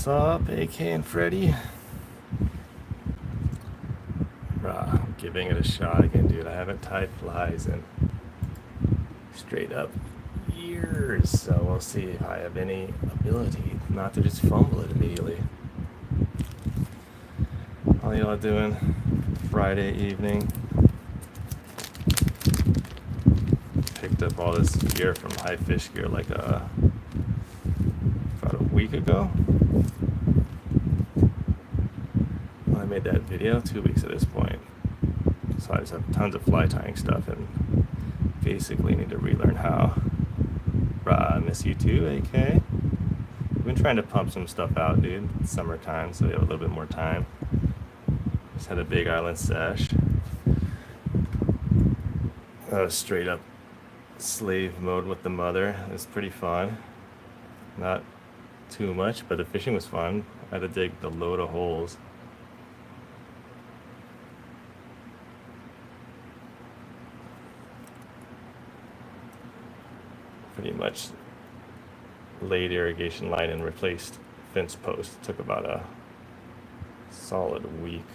What's up, AK and Freddy? Giving it a shot again, dude. I haven't tied flies in straight up years, so we'll see if I have any ability not to just fumble it immediately. How y'all doing? Friday evening. Picked up all this gear from High Fish Gear like about a week ago. Well, I made that video 2 weeks at this point. So I just have tons of fly tying stuff and basically need to relearn how. I miss you too, AK. We've been trying to pump some stuff out, dude. It's summertime, so we have a little bit more time. Just had a Big Island sesh. Straight up slave mode with the mother. It was pretty fun. Not too much, but the fishing was fun. I had to dig the load of holes. Pretty much laid irrigation line and replaced fence post. It took about a solid week.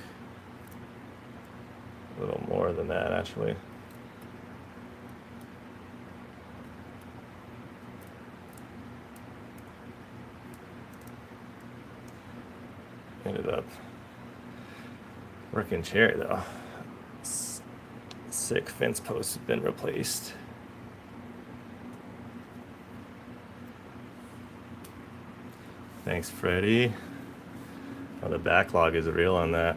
A little more than that, actually. Ended up working cherry though. Sick fence posts have been replaced. Thanks, Freddie. Oh, the backlog is real on that.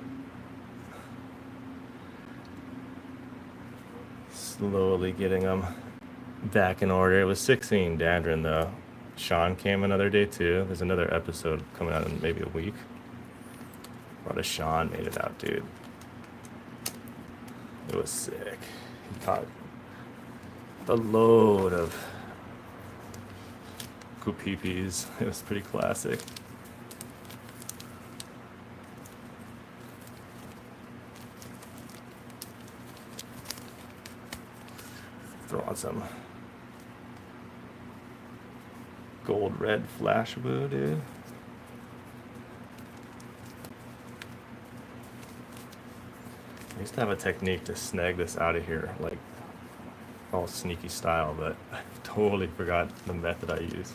Slowly getting them back in order. It was 16 Dandrin though. Sean came another day too. There's another episode coming out in maybe a week. What a Sean made it out, dude. It was sick. He caught the load of Kupipis. It was pretty classic. Throw on some gold red flash blue, dude. I used to have a technique to snag this out of here, like all sneaky style, but I totally forgot the method I used.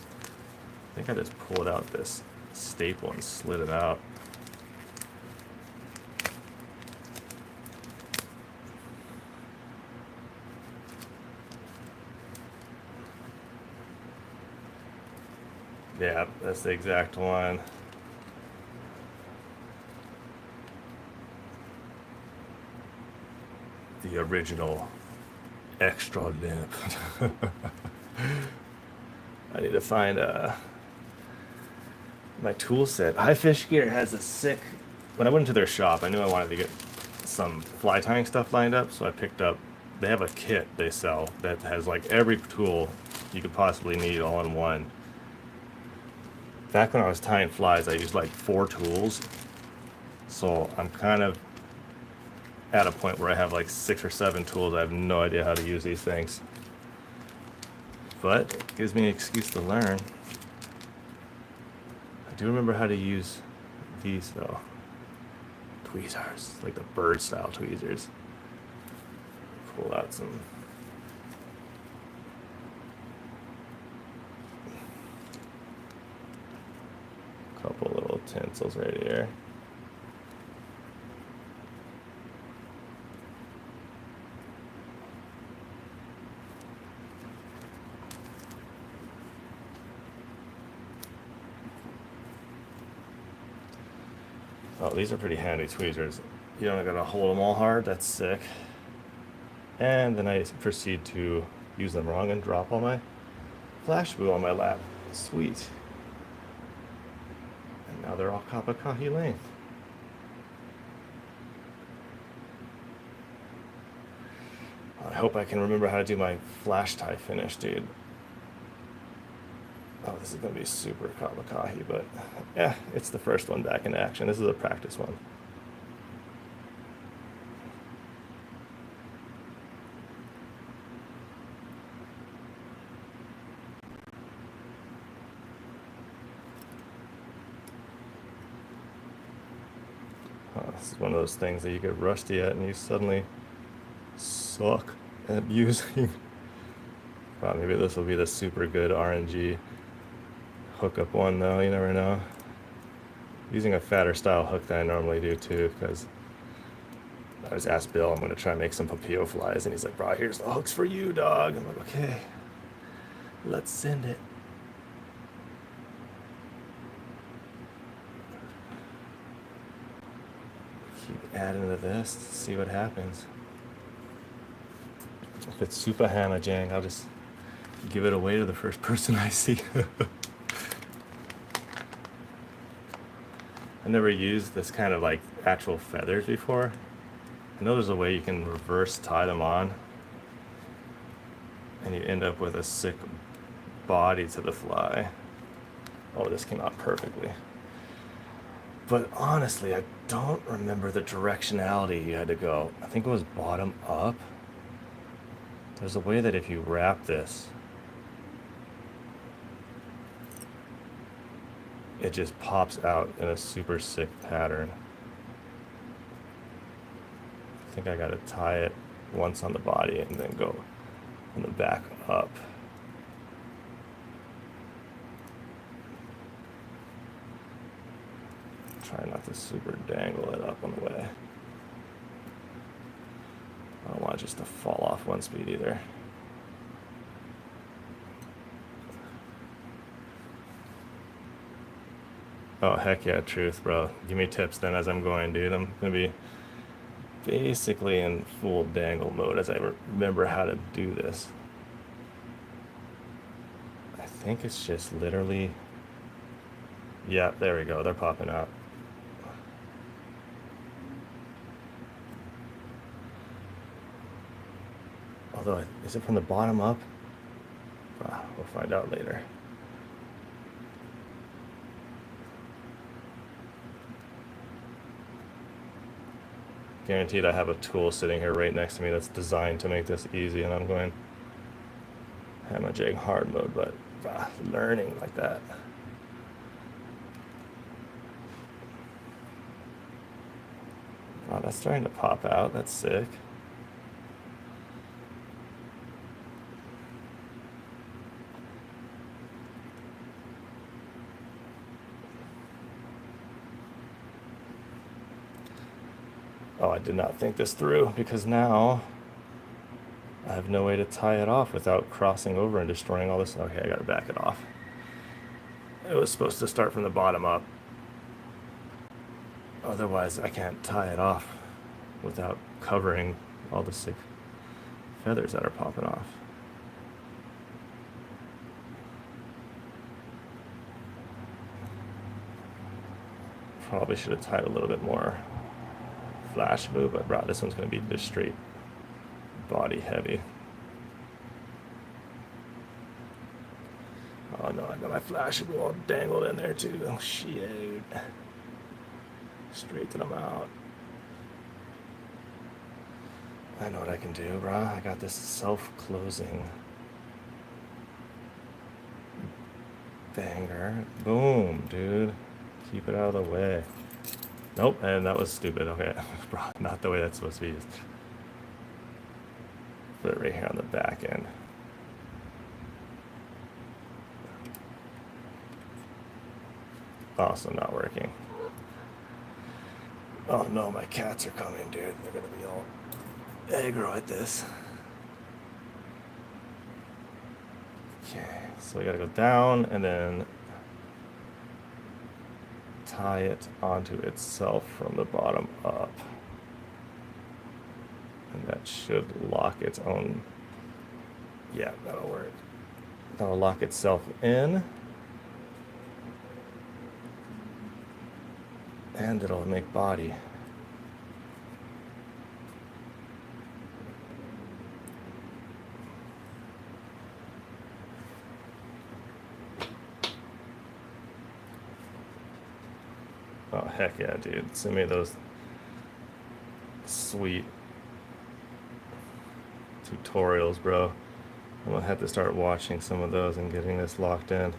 I think I just pulled out this staple and slid it out. Yeah, that's the exact one. The original extra limp. I need to find my tool set. High Fish Gear has a sick. When I went into their shop, I knew I wanted to get some fly tying stuff lined up, so I picked up. They have a kit they sell that has like every tool you could possibly need all in one. Back when I was tying flies, I used like 4 tools, so I'm kind of at a point where I have like 6 or 7 tools. I have no idea how to use these things, but it gives me an excuse to learn. I do remember how to use these though. Tweezers, like the bird style tweezers. Pull out some couple little tinsels right here. Oh, these are pretty handy tweezers. You don't gotta hold them all hard. That's sick. And then I proceed to use them wrong and drop all my flash blue on my lap. Sweet. And now they're all Kapakahi length. I hope I can remember how to do my flash tie finish, dude. Oh, this is gonna be super Kapakahi, but yeah, it's the first one back in action. This is a practice one. is one of those things that you get rusty at and you suddenly suck at using. Wow, maybe this will be the super good RNG hookup one though, you never know. Using a fatter style hook than I normally do too, because I just asked Bill, I'm gonna try and make some Papillo flies, and he's like, bro, here's the hooks for you, dog. I'm like, okay, let's send it. Keep adding to this, see what happens. If it's super Hannah Jang, I'll just give it away to the first person I see. I never used this kind of like actual feathers before. I know there's a way you can reverse tie them on and you end up with a sick body to the fly. Oh, this came out perfectly. But honestly, I don't remember the directionality you had to go. I think it was bottom up. There's a way that if you wrap this, it just pops out in a super sick pattern. I think I gotta tie it once on the body and then go on the back up. Try not to super dangle it up on the way. I don't want it just to fall off one speed either. Oh, heck yeah, truth, bro. Give me tips then as I'm going, dude. I'm gonna be basically in full dangle mode as I remember how to do this. I think it's just literally, yeah, there we go. They're popping out. Although, is it from the bottom up? We'll find out later. Guaranteed I have a tool sitting here right next to me that's designed to make this easy, and I'm going Hannah Jang hard mode, but learning like that. Oh, that's starting to pop out. That's sick. Oh, I did not think this through, because now I have no way to tie it off without crossing over and destroying all this. Okay, I gotta back it off. It was supposed to start from the bottom up. Otherwise, I can't tie it off without covering all the sick feathers that are popping off. Probably should have tied a little bit more flash move, but bro, this one's gonna be just straight body heavy. Oh no, I got my flash move all dangled in there too. Oh shit. Straighten them out. I know what I can do, bro. I got this self-closing banger. Boom, dude. Keep it out of the way. Nope, and that was stupid. Okay, bro, not the way that's supposed to be used. Put it right here on the back end. Also not working. Oh no, my cats are coming, dude. They're gonna be all aggro at this. Okay, so we gotta go down and then tie it onto itself from the bottom up. And that should lock its own. Yeah, that'll work. That'll lock itself in. And it'll make body. Oh, heck yeah, dude. Send me those sweet tutorials, bro. I'm gonna have to start watching some of those and getting this locked in.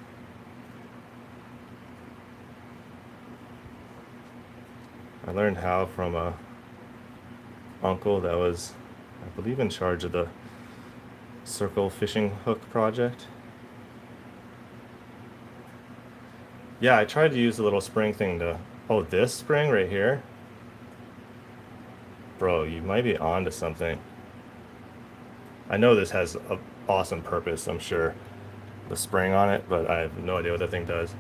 I learned how from a uncle that was, I believe, in charge of the circle fishing hook project. Yeah, I tried to use the little spring thing to, oh, this spring right here? Bro, you might be onto something. I know this has an awesome purpose, I'm sure, the spring on it, but I have no idea what the thing does.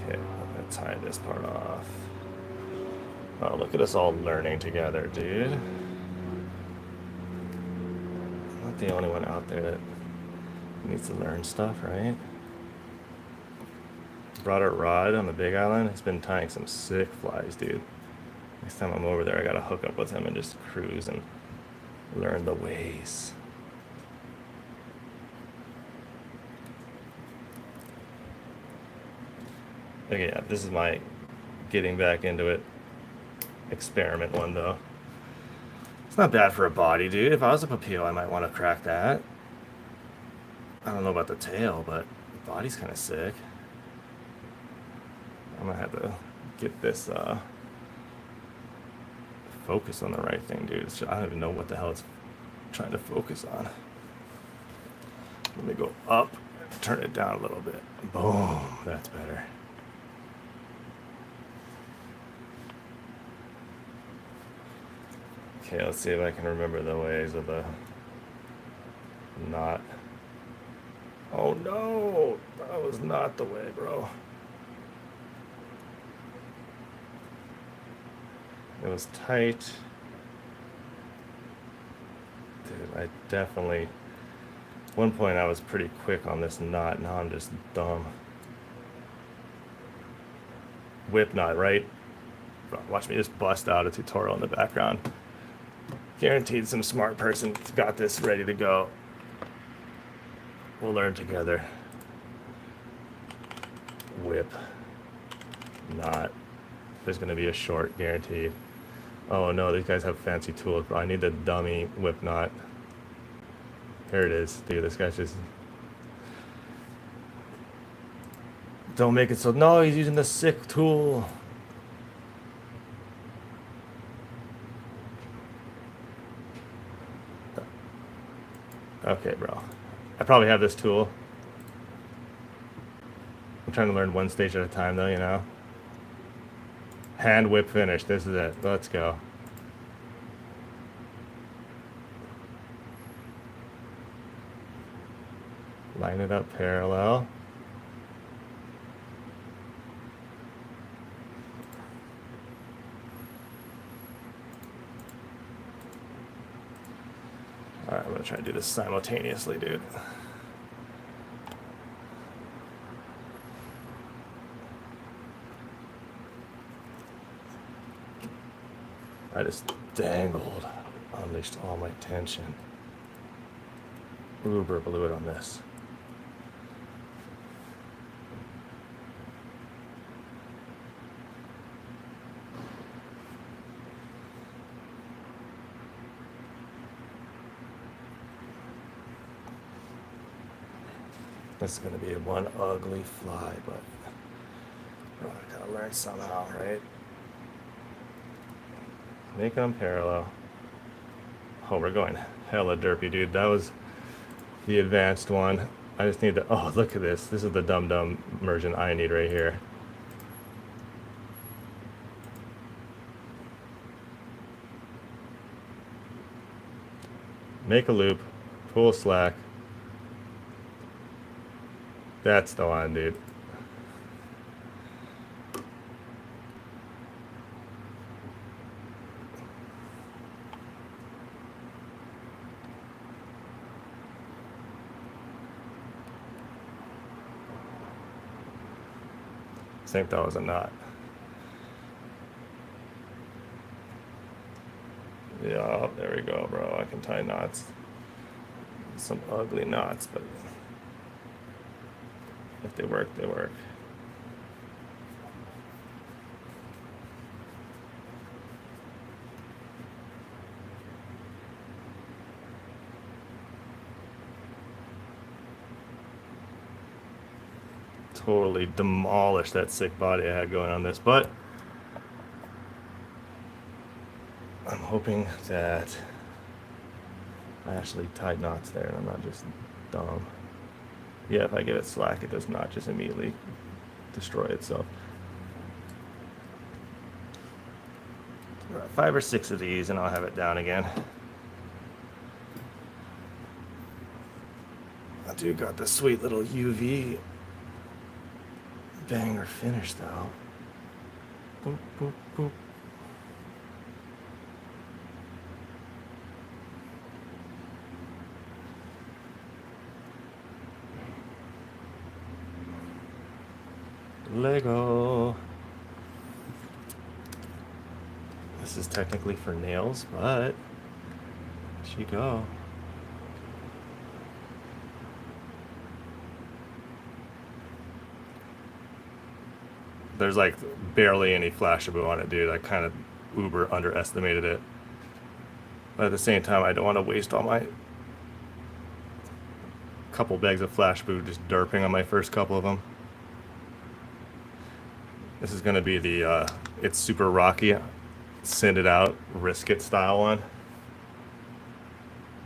Okay, I'm gonna tie this part off. Oh, look at us all learning together, dude. I'm not the only one out there that needs to learn stuff, right? Brought a rod on the Big Island. He's been tying some sick flies, dude. Next time I'm over there, I gotta hook up with him and just cruise and learn the ways. Okay, yeah, this is my getting back into it experiment one, though. It's not bad for a body, dude. If I was a Papio, I might want to crack that. I don't know about the tail, but the body's kind of sick. I'm gonna have to get this focus on the right thing, dude. I don't even know what the hell it's trying to focus on. Let me go up, turn it down a little bit. Boom, that's better. Okay, let's see if I can remember the ways of the knot. Oh no, that was not the way, bro. It was tight. Dude, I definitely, at one point I was pretty quick on this knot, now I'm just dumb. Whip knot, right? Bro, watch me just bust out a tutorial in the background. Guaranteed some smart person got this ready to go. We'll learn together. Whip knot. There's gonna be a short, guaranteed. Oh no, these guys have fancy tools, bro. I need the dummy whip knot. Here it is. Dude, this guy's just... Don't make it so... No, he's using the sick tool. Okay, bro. I probably have this tool. I'm trying to learn one stage at a time, though, you know? Hand whip finish. This is it. Let's go. Line it up parallel. Alright, I'm gonna try to do this simultaneously, dude. I just dangled, unleashed all my tension. Uber blew it on this. This is gonna be one ugly fly, but I gotta learn somehow, right? Making them parallel. Oh, we're going hella derpy, dude. That was the advanced one. I just need to, oh, look at this. This is the dumb version I need right here. Make a loop, pull slack. That's the one, dude. I think that was a knot. Yeah, there we go, bro. I can tie knots. Some ugly knots, but if they work, they work. totally demolish that sick body I had going on this, but I'm hoping that I actually tied knots there and I'm not just dumb. Yeah, if I give it slack, it does not just immediately destroy itself. Right, 5 or 6 of these and I'll have it down again. I do got this sweet little UV banger finish though. Boop, boop, boop. Lego. This is technically for nails, but there she go. There's like barely any Flashabou on it, dude. I kind of uber underestimated it. But at the same time, I don't want to waste all my couple bags of Flashabou just derping on my first couple of them. This is going to be the It's Super Rocky, send it out, risk it style one.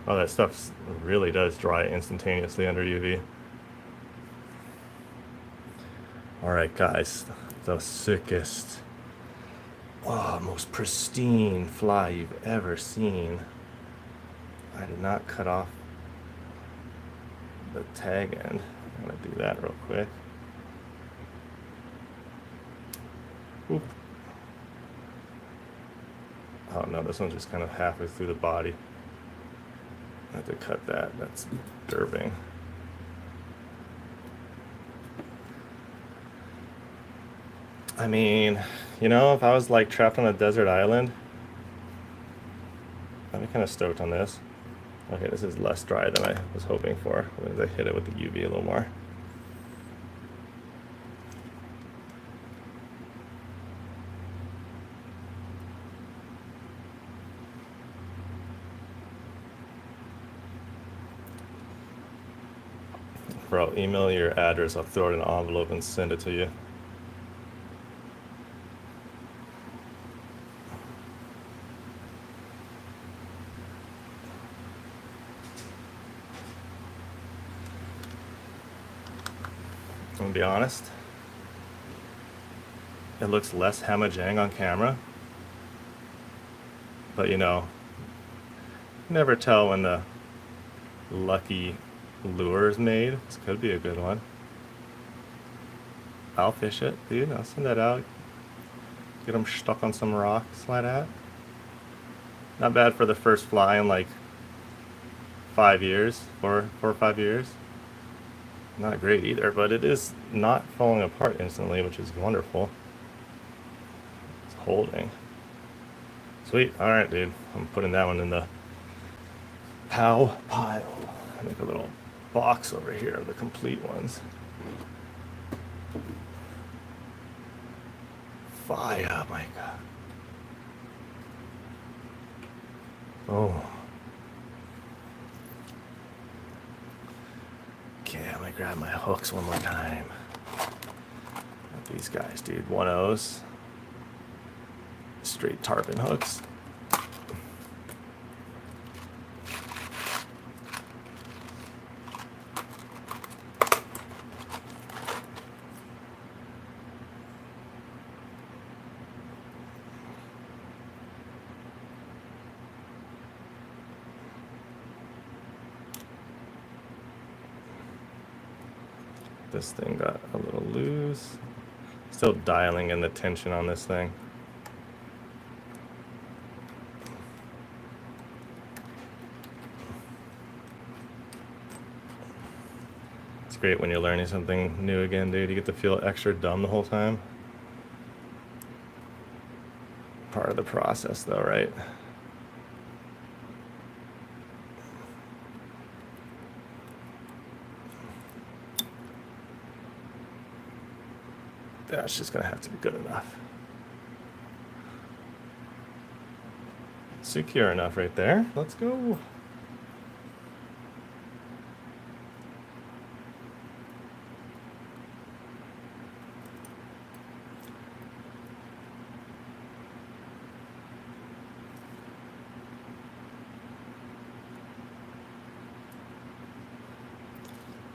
Oh, that stuff really does dry instantaneously under UV. Alright guys, the sickest, most pristine fly you've ever seen. I did not cut off the tag end. I'm going to do that real quick. Oop. Oh no, this one's just kind of halfway through the body. I have to cut that. That's derping. I mean, you know, if I was like trapped on a desert island, I'd be kind of stoked on this. Okay, this is less dry than I was hoping for. As I hit it with the UV a little more. Bro, email your address. I'll throw it in an envelope and send it to you. I'm gonna be honest. It looks less Hamajang on camera. But you know, never tell when the lucky lure is made. This could be a good one. I'll fish it, dude. I'll send that out. Get them stuck on some rocks like that. Not bad for the first fly in like 5 years, 4 or 5 years. Not great either, but it is not falling apart instantly, which is wonderful. It's holding. Sweet. All right, dude. I'm putting that one in the POW pile. Make a little box over here of the complete ones. Fire, my God. Oh. Okay, I'm gonna grab my hooks one more time. Got these guys, dude. 1-0s. Straight tarpon hooks. This thing got a little loose. Still dialing in the tension on this thing. It's great when you're learning something new again, dude. You get to feel extra dumb the whole time. Part of the process though, right? That's just gonna have to be good enough. Secure enough right there. Let's go.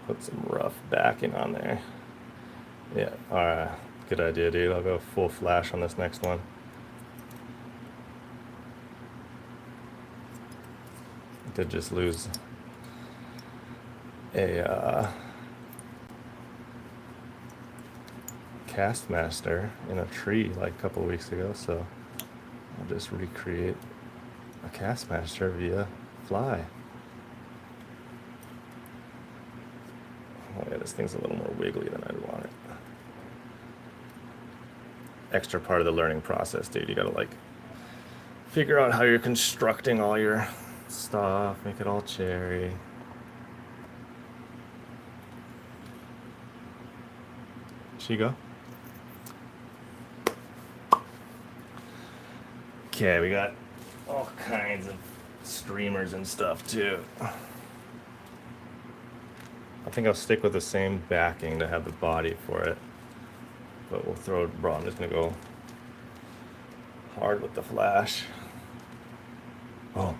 Put some rough backing on there. Yeah, alright. Good idea, dude. I'll go full flash on this next one. Did just lose a Castmaster in a tree like a couple weeks ago, so I'll just recreate a Castmaster via fly. Oh yeah, this thing's a little more wiggly than I'd want it. Extra part of the learning process, dude. You gotta like figure out how you're constructing all your stuff, make it all cherry. She go. Okay, we got all kinds of streamers and stuff too. I think I'll stick with the same backing to have the body for it, but we'll throw it raw. I'm just gonna go hard with the flash. Oh.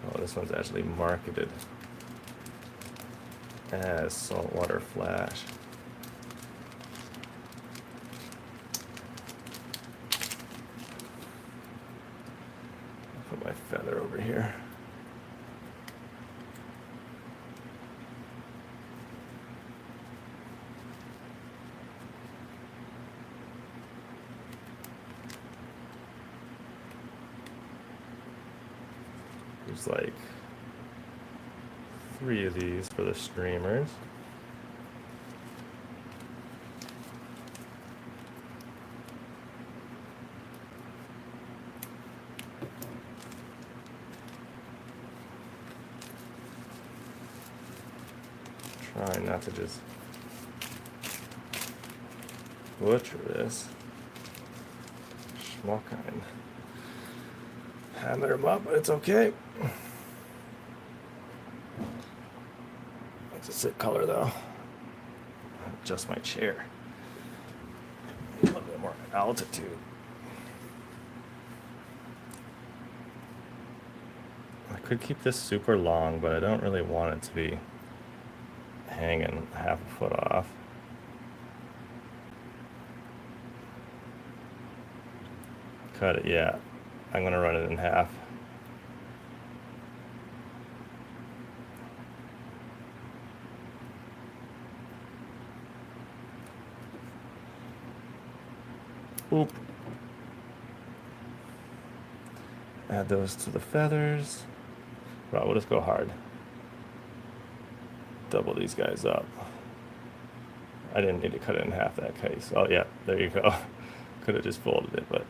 Oh, this one's actually marketed as saltwater flash. I'll put my feather over here. There's like 3 of these for the streamers. Try not to just butcher this. Schmuckine. Hammer them up, but it's okay. It's a sick color though. Adjust my chair. A little bit more altitude. I could keep this super long, but I don't really want it to be hanging half a foot off. Cut it, yeah. I'm gonna run it in half. Oop. Add those to the feathers. Well, we'll just go hard. Double these guys up. I didn't need to cut it in half that case. Oh yeah, there you go. Could have just folded it, but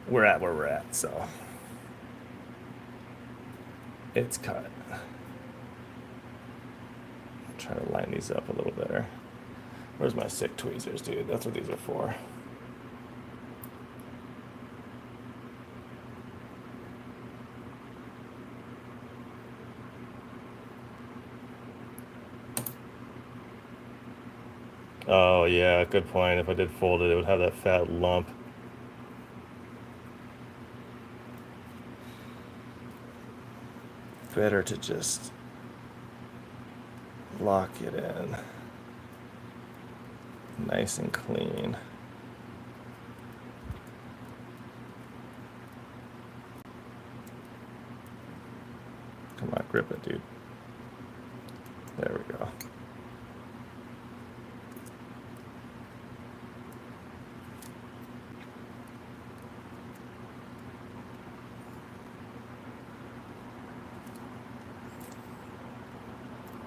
we're at where we're at, so it's cut. Try to line these up a little better. Where's my sick tweezers, dude? That's what these are for. Oh yeah, good point. If I did fold it, it would have that fat lump. Better to just lock it in nice and clean. Come on, grip it, dude. There we go.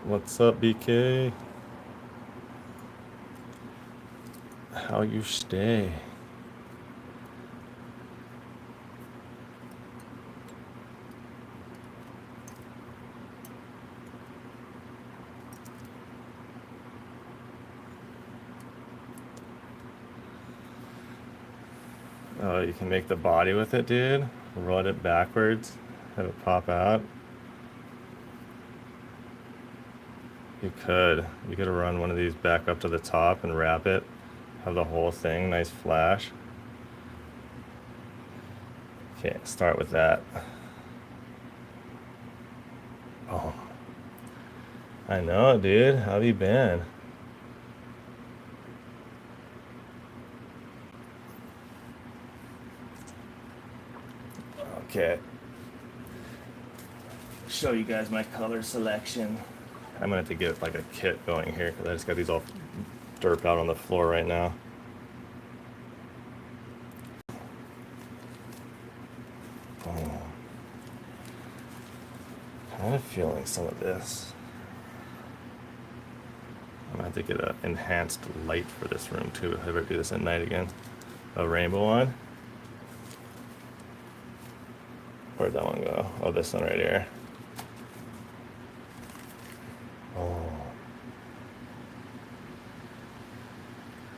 What's up, BK? How you stay? Oh, you can make the body with it, dude. Run it backwards, have it pop out. You could run one of these back up to the top and wrap it. Have the whole thing, nice flash. Okay, start with that. Oh, I know, dude. How have you been? Okay. Show you guys my color selection. I'm gonna have to get like a kit going here because I just got these all derped out on the floor right now. Oh. Kind of feeling some of this. I'm gonna have to get an enhanced light for this room too. If I ever do this at night again. A rainbow one. Where'd that one go? Oh, this one right here. Oh.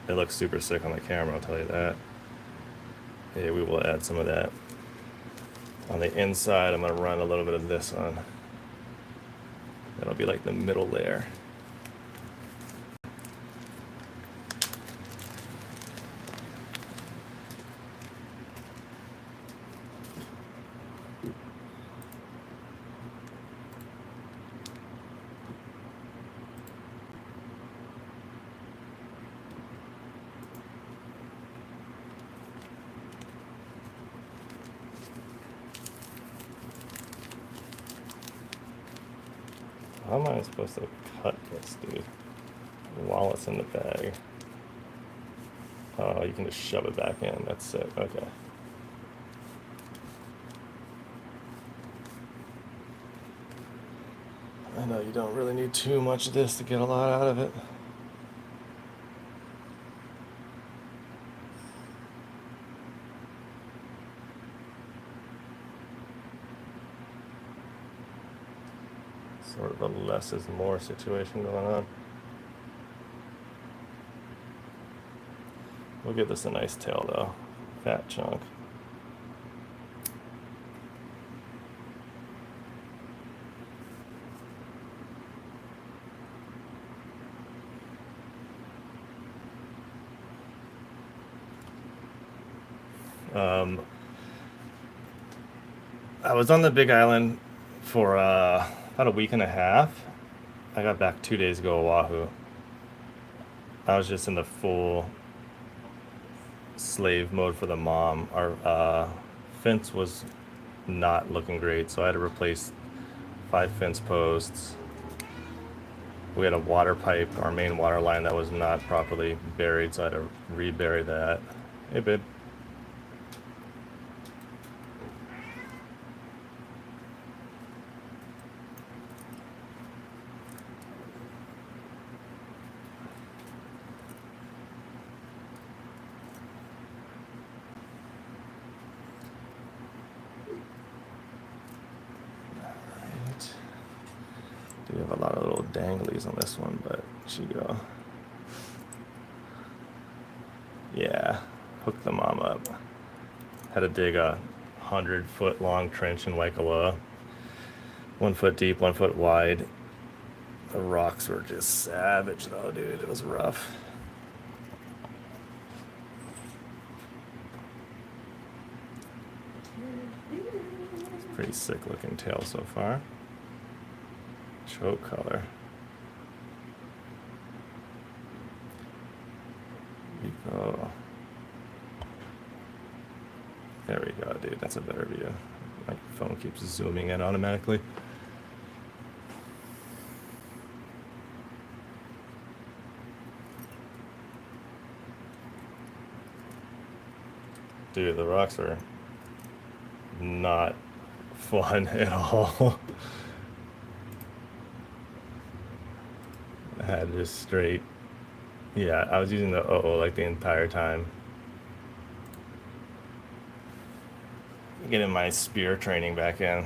It looks super sick on the camera, I'll tell you that. Yeah, we will add some of that. On the inside, I'm gonna run a little bit of this on. That'll be like the middle layer. How am I supposed to cut this, dude? While it's in the bag. Oh, you can just shove it back in. That's it. Okay. I know you don't really need too much of this to get a lot out of it. Sort of a less is more situation going on. We'll give this a nice tail though. Fat chunk. I was on the Big Island for about a week and a half. I got back 2 days ago, Oahu. I was just in the full slave mode for the mom. Our fence was not looking great, so I had to replace 5 fence posts. We had a water pipe, our main water line, that was not properly buried, so I had to rebury that. Hey, babe. Do have a lot of little danglies on this one, but she go. Yeah, hook the mom up. Had to dig a 100-foot long trench in Waikoloa. 1 foot deep, 1 foot wide. The rocks were just savage though, dude. It was rough. It's a pretty sick looking tail so far. Choke color. Here we go. There we go, dude. That's a better view. My phone keeps zooming in automatically. Dude, the rocks are not fun at all. I had just straight. Yeah, I was using the OO like the entire time. Getting my spear training back in.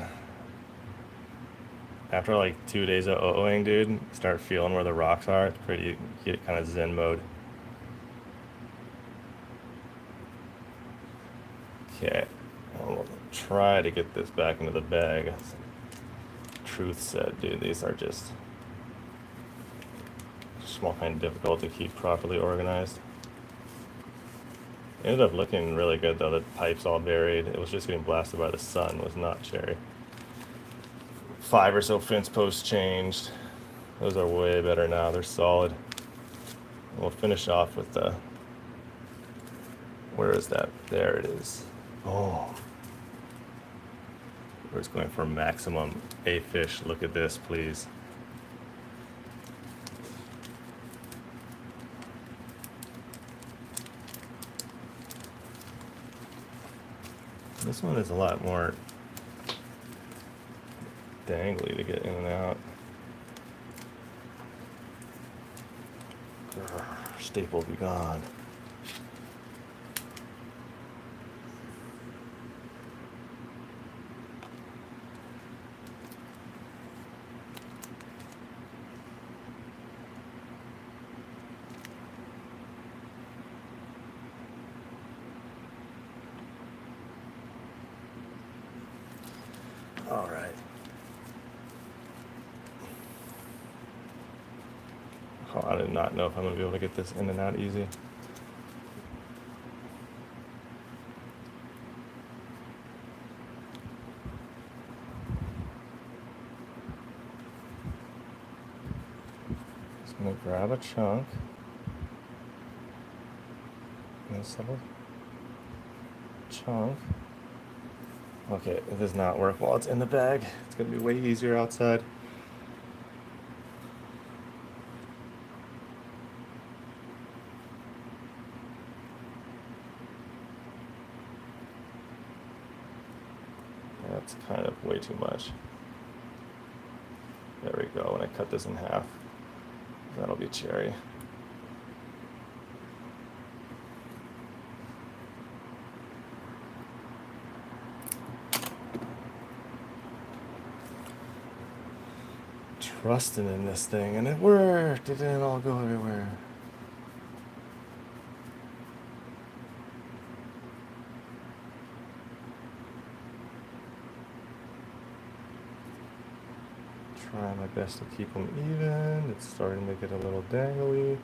After like 2 days of OOing, dude, start feeling where the rocks are. It's pretty, get kind of zen mode. Okay, I'll try to get this back into the bag. Truth said, dude, these are just small kind of difficult to keep properly organized. Ended up looking really good though. The pipe's all buried. It was just getting blasted by the sun. It was not cherry. 5 or so fence posts changed. Those are way better now. They're solid. We'll finish off with the. Where is that? There it is. Oh, we're just going for maximum A fish. Look at this, please. This one is a lot more dangly to get in and out. Grr, staple be gone. All right. Oh, I did not know if I'm gonna be able to get this in and out easy. Just gonna grab a chunk. This little chunk. Okay, it does not work while it's in the bag. It's gonna be way easier outside. That's kind of way too much. There we go. When I cut this in half, that'll be cherry. Trusting in this thing, and it worked. It didn't all go everywhere. Try my best to keep them even. It's starting to get a little dangly.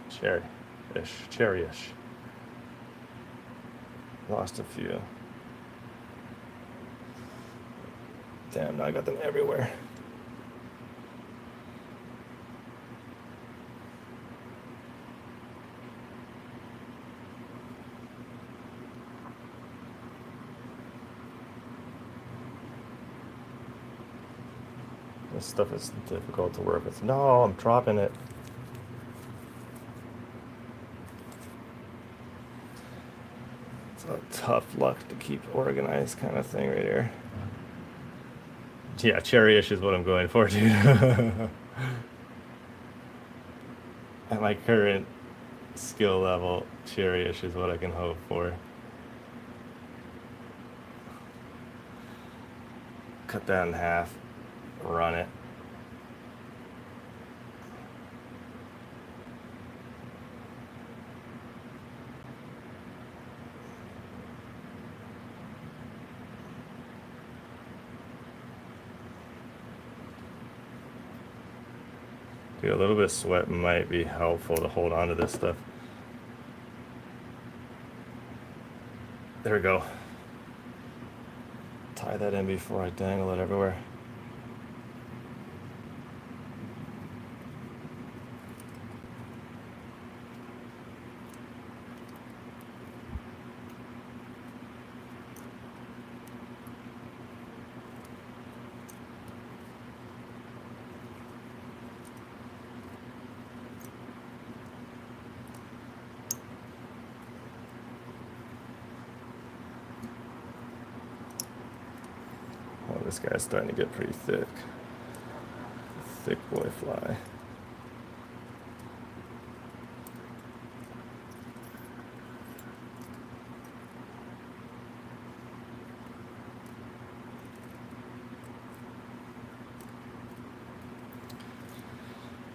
Cherry-ish, cherry-ish. Lost a few. Damn, now I got them everywhere. This stuff is difficult to work with. No, I'm dropping it. It's a tough luck to keep organized kind of thing right here. Yeah, cherry-ish is what I'm going for, dude. At my current skill level, cherry-ish is what I can hope for. Cut that in half, run it. Dude, a little bit of sweat might be helpful to hold on to this stuff. There we go. Tie that in before I dangle it everywhere. Oh, this guy's starting to get pretty thick. Thick boy fly.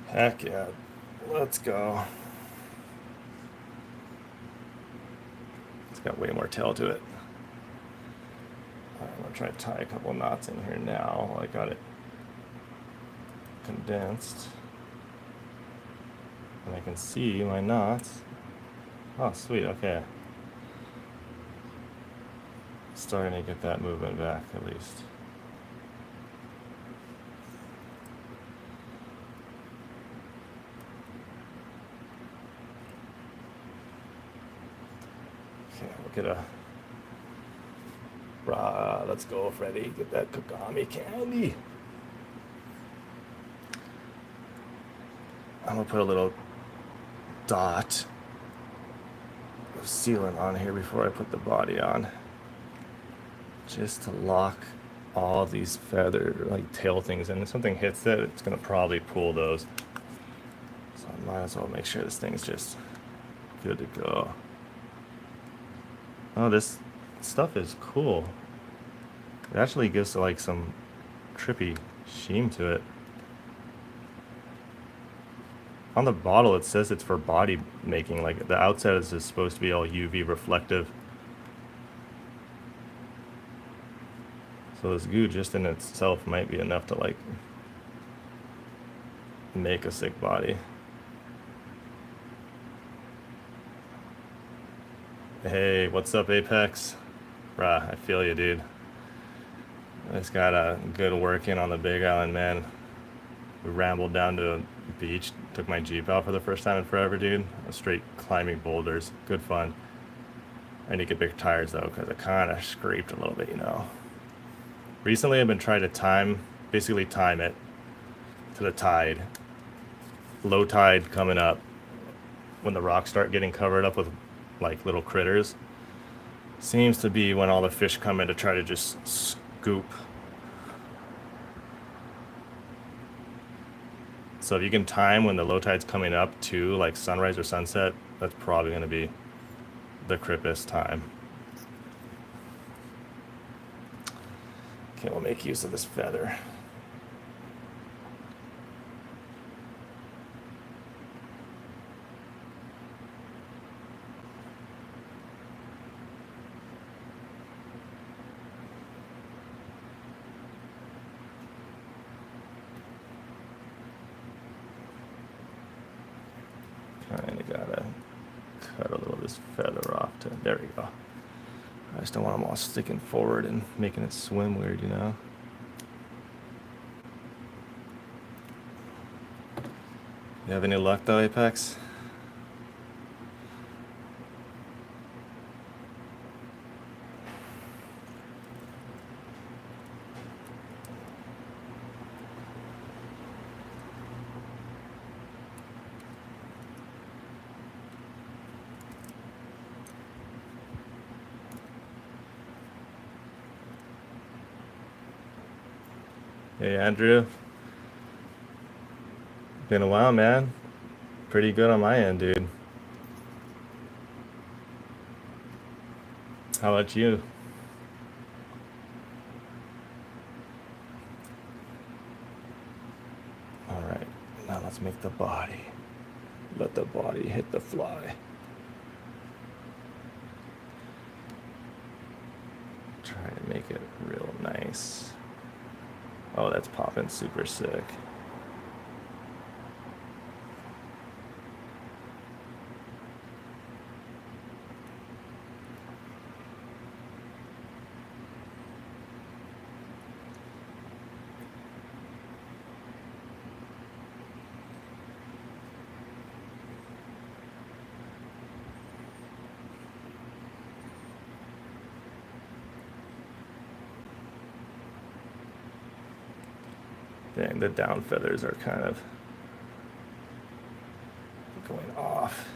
Heck yeah. Let's go. It's got way more tail to it. I'm gonna try to tie a couple knots in here now. I got it condensed. And I can see my knots. Oh, sweet, okay. Starting to get that movement back, at least. Okay, we'll get a... let's go, Freddy. Get that Kagami candy. I'm gonna put a little dot of sealant on here before I put the body on, just to lock all these feather, like tail things in. If something hits it, it's gonna probably pull those. So I might as well make sure this thing's just good to go. Oh, this stuff is cool. It actually gives like some trippy sheen to it. On the bottle, it says it's for body making. Like the outside is just supposed to be all UV reflective. So this goo just in itself might be enough to like make a sick body. Hey, what's up, Apex? Bruh, I feel you, dude. I just got a good work in on the Big Island, man. We rambled down to a beach, took my Jeep out for the first time in forever, dude. Straight climbing boulders, good fun. I need to get bigger tires though, because I kind of scraped a little bit, you know. Recently, I've been trying to basically time it to the tide. Low tide coming up, when the rocks start getting covered up with like little critters, seems to be when all the fish come in to try to just scoop. So if you can time when the low tide's coming up to like sunrise or sunset, that's probably going to be the crippest time. Okay, we'll make use of this feather. Kind of gotta cut a little of this feather off to, there we go. I just don't want them all sticking forward and making it swim weird, you know? You have any luck though, Apex? Hey, Andrew. Been a while, man. Pretty good on my end, dude. How about you? All right, now let's make the body. Let the body hit the fly. Try to make it real nice. Oh, that's popping super sick. Dang, the down feathers are kind of going off.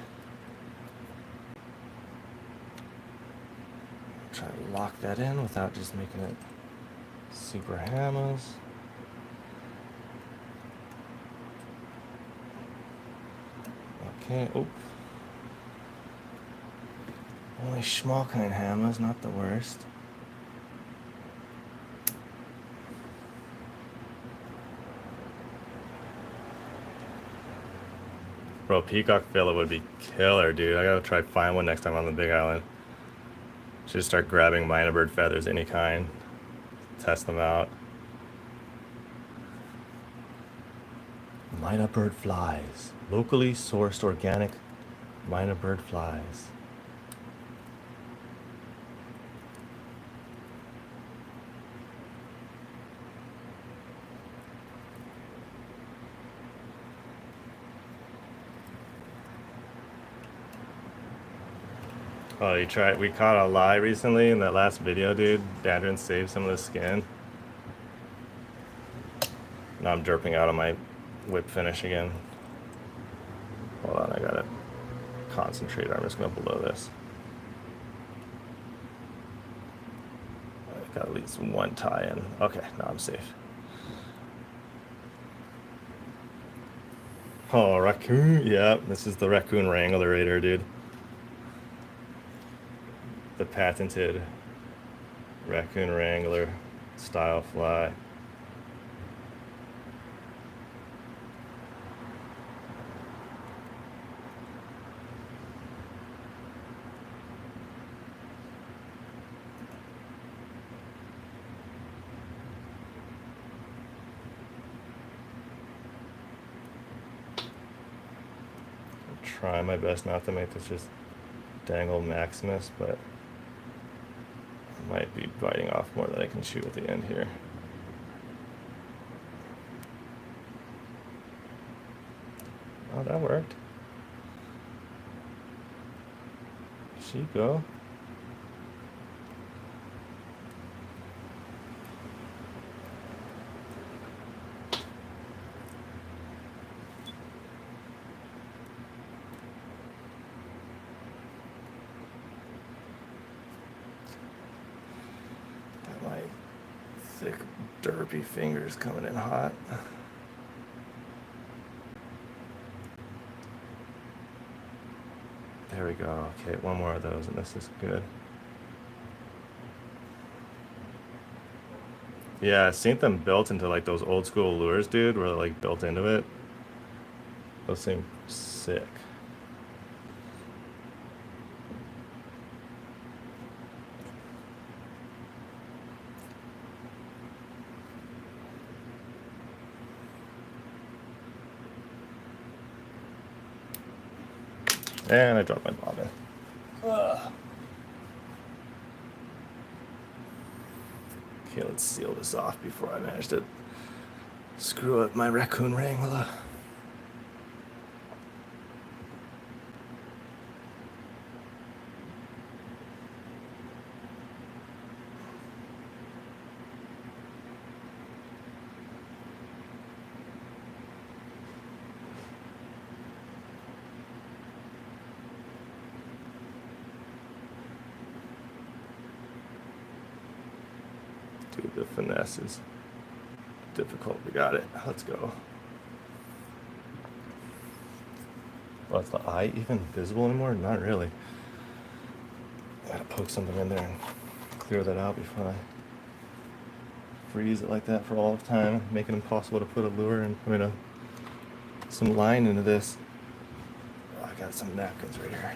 Try to lock that in without just making it super hammers. Okay, oop. Only small kind hammers, not the worst. Bro, peacock filler would be killer, dude. I gotta try find one next time on the Big Island. Should start grabbing mynah bird feathers, any kind. Test them out. Mina bird flies. Locally sourced organic Mina bird flies. Oh, you tried. We caught a lie recently in that last video, dude. Dadrin saved some of the skin. Now I'm derping out on my whip finish again. Hold on, I gotta concentrate. I'm just gonna blow this. I got at least one tie in. Okay, now I'm safe. Oh, raccoon. Yeah, this is the raccoon wrangler raider, dude. The patented raccoon wrangler style fly. Try my best not to make this just dangle Maximus, but I might be biting off more than I can chew at the end here. Oh, that worked. She go. My thick, derpy fingers coming in hot. There we go. Okay, one more of those, and this is good. Yeah, I've seen them built into like those old school lures, dude, where they're like built into it. Those seem sick. And I dropped my bobbin. Ugh. Okay, let's seal this off before I manage to screw up my raccoon wrangler. Dude, the finesse is difficult. We got it. Let's go. Well, is the eye even visible anymore? Not really. I gotta poke something in there and clear that out before I freeze it like that for all of time, make it impossible to put a lure and some line into this. Oh, I got some napkins right here.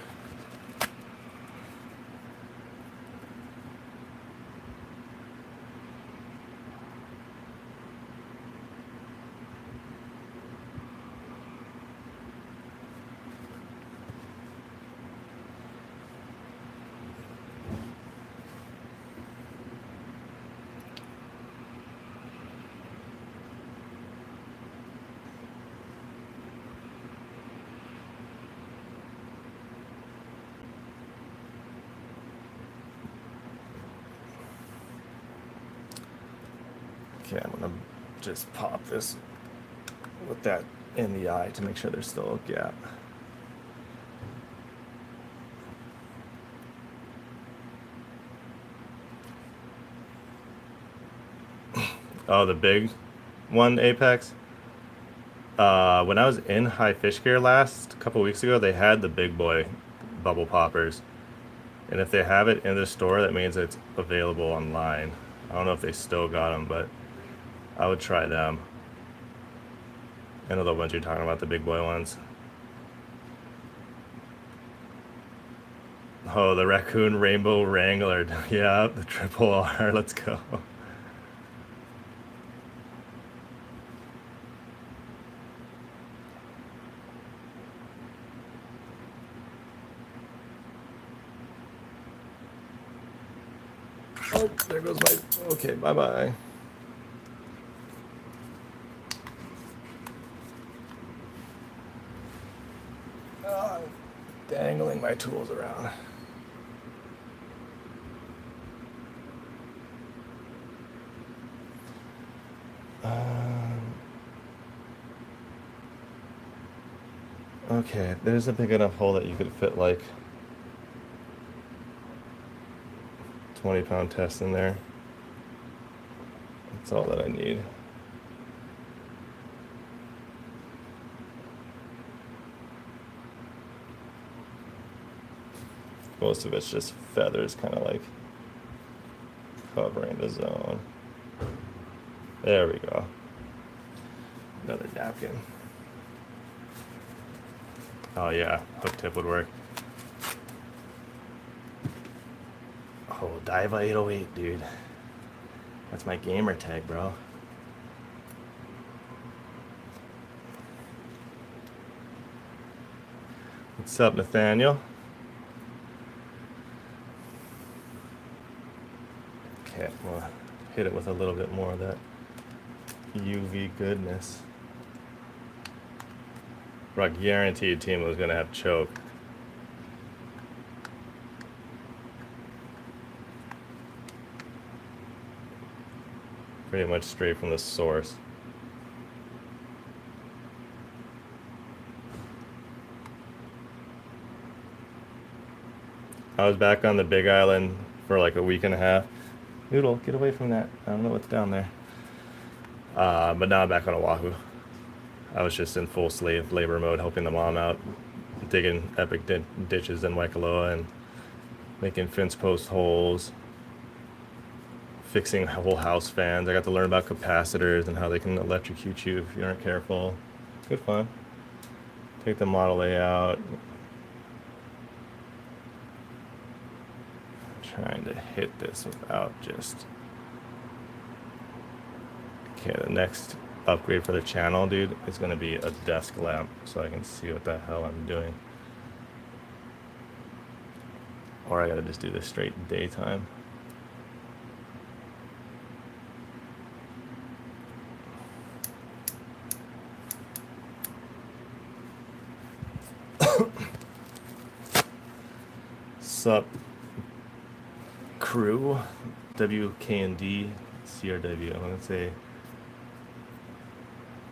Okay, I'm gonna just pop this with that in the eye to make sure there's still a gap. Oh, the big one, Apex. When I was in High Fish Gear last, a couple weeks ago, they had the big boy bubble poppers. And if they have it in the store, that means it's available online. I don't know if they still got them, but I would try them. I know the ones you're talking about, the big boy ones. Oh, the Raccoon Rainbow Wrangler. Yeah, the triple R. Let's go. Oh, there goes my. Okay, bye bye. Oh, I'm dangling my tools around. Okay, there's a big enough hole that you could fit like 20-pound test in there. That's all that I need. Most of it's just feathers, kind of like covering the zone. There we go. Another napkin. Oh yeah, hook tip would work. Oh, Diva 808, dude. That's my gamer tag, bro. What's up, Nathaniel? Okay, we'll hit it with a little bit more of that UV goodness. Bro, guaranteed Timo was gonna have choke. Pretty much straight from the source. I was back on the Big Island for like a week and a half. Noodle, get away from that. I don't know what's down there. But now I'm back on Oahu. I was just in full slave labor mode, helping the mom out, digging epic ditches in Waikoloa and making fence post holes, fixing whole house fans. I got to learn about capacitors and how they can electrocute you if you aren't careful. Good fun. Take the model A out. Trying to hit this without just... Okay, the next upgrade for the channel, dude, is going to be a desk lamp so I can see what the hell I'm doing. Or I gotta just do this straight daytime. Sup, crew, WKND, CRW. I'm gonna say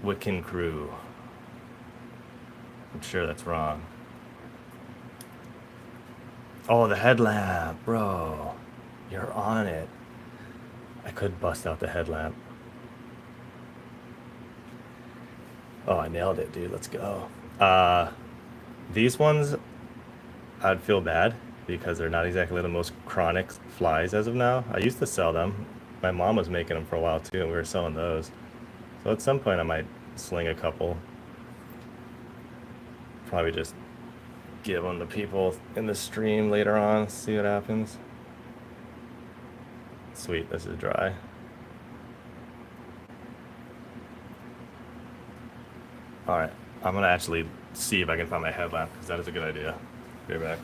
Wiccan crew. I'm sure that's wrong. Oh, the headlamp, bro. You're on it. I could bust out the headlamp. Oh, I nailed it, dude. Let's go. These ones, I'd feel bad because they're not exactly the most chronic flies as of now. I used to sell them. My mom was making them for a while too, and we were selling those. So at some point I might sling a couple. Probably just give them to people in the stream later on, see what happens. Sweet, this is dry. Alright, I'm gonna actually see if I can find my headlamp, because that is a good idea. Be right back.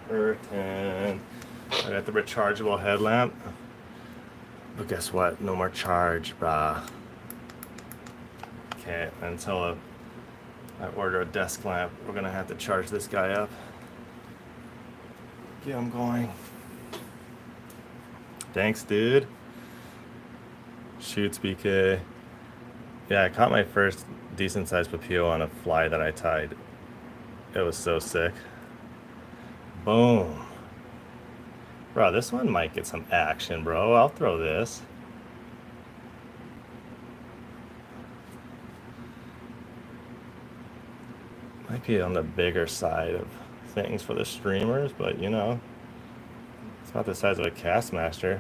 Curtain. I got the rechargeable headlamp. But guess what? No more charge, brah. Okay, until I order a desk lamp, we're gonna have to charge this guy up. Get him going. Thanks, dude. Shoots, BK. Yeah, I caught my first decent sized papio on a fly that I tied. It was so sick. Boom. Bro, this one might get some action, bro. I'll throw this. Might be on the bigger side of things for the streamers, but you know, it's about the size of a Castmaster.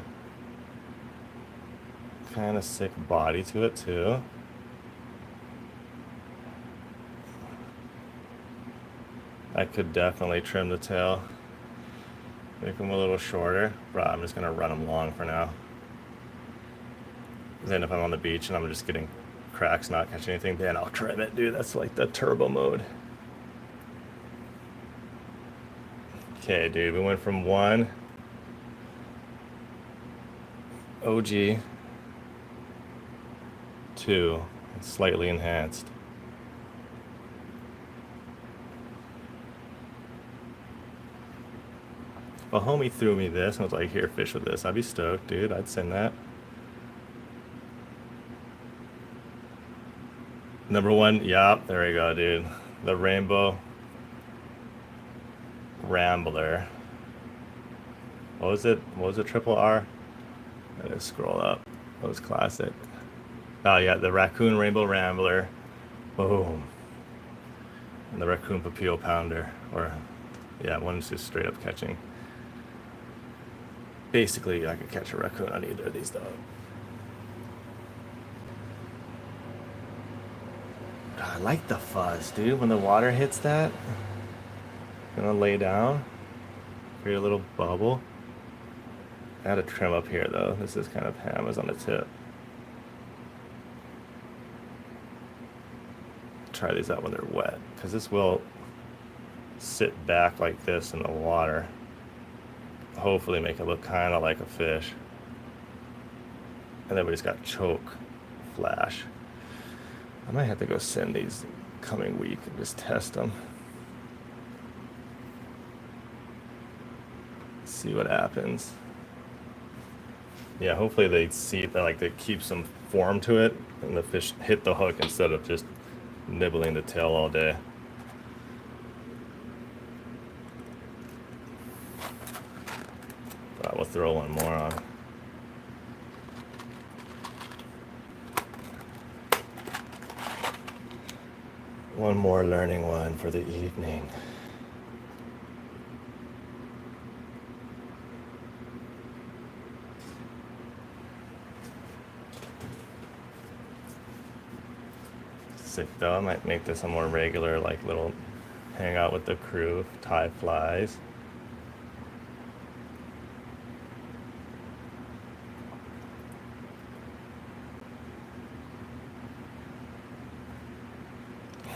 Kind of sick body to it too. I could definitely trim the tail, make them a little shorter. Bro, I'm just gonna run them long for now. Then if I'm on the beach and I'm just getting cracks, not catching anything, then I'll trim it, dude. That's like the turbo mode. Okay, dude, we went from one OG to slightly enhanced. If a homie threw me this and was like, here, fish with this, I'd be stoked, dude. I'd send that. Number one, yup, there we go, dude. The Rainbow Rambler. What was it? What was it? Triple R? I gotta scroll up. That was classic. Oh yeah, the Raccoon Rainbow Rambler. Boom. And the Raccoon Papillo Pounder. Or, yeah, one's just straight up catching. Basically, I could catch a raccoon on either of these, though. I like the fuzz, dude. When the water hits that, gonna lay down, create a little bubble. I gotta trim up here, though. This is kind of hammers on the tip. Try these out when they're wet, because this will sit back like this in the water. Hopefully make it look kind of like a fish. And then we just got choke flash. I might have to go send these coming week and just test them. See what happens. Yeah, hopefully they see that, like, they keep some form to it and the fish hit the hook instead of just nibbling the tail all day. We'll throw one more on. One more learning one for the evening. Sick though. I might make this a more regular, like, little hangout with the crew, tie flies.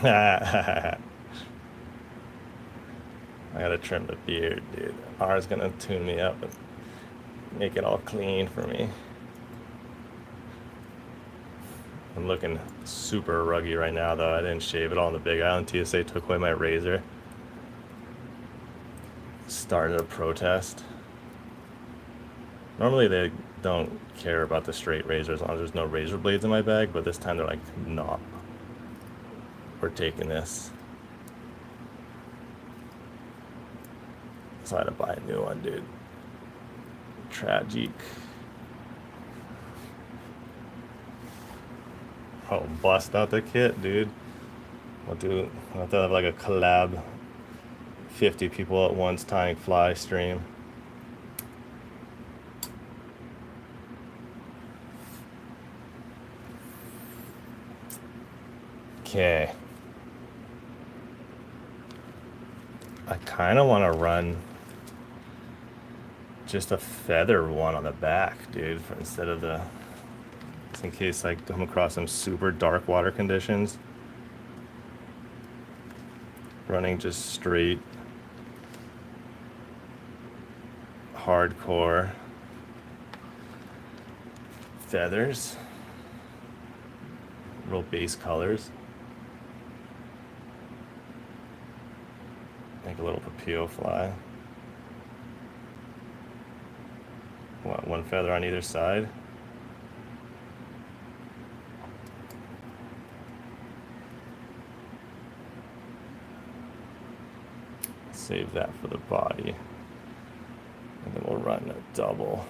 I gotta trim the beard, dude. R's gonna tune me up and make it all clean for me. I'm looking super ruggy right now, though. I didn't shave it all on the Big Island. TSA took away my razor. Started a protest. Normally they don't care about the straight razor as long as there's no razor blades in my bag, but this time they're like, nah, we're taking this. So I had to buy a new one, dude. Tragic. Oh, bust out the kit, dude. I'll have to have like a collab, 50 people at once tying fly stream. Okay. I kind of want to run just a feather one on the back, dude, instead of the, just in case I come across some super dark water conditions. Running just straight, hardcore feathers, real base colors. Make a little papillo fly. What, one feather on either side? Save that for the body. And then we'll run a double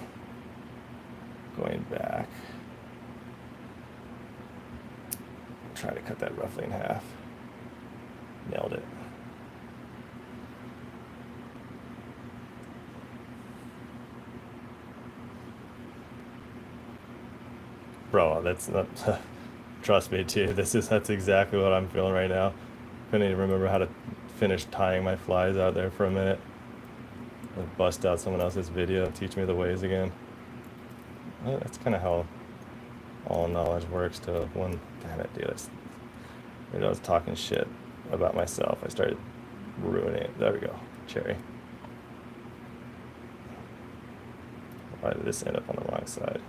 going back. Try to cut that roughly in half. Nailed it. Bro, that's not. Trust me, too. That's exactly what I'm feeling right now. Couldn't even remember how to finish tying my flies out there for a minute. Like bust out someone else's video, teach me the ways again. Well, that's kind of how all knowledge works to one. Damn it, dude. Maybe I was talking shit about myself. I started ruining it. There we go. Cherry. Why did this end up on the wrong side?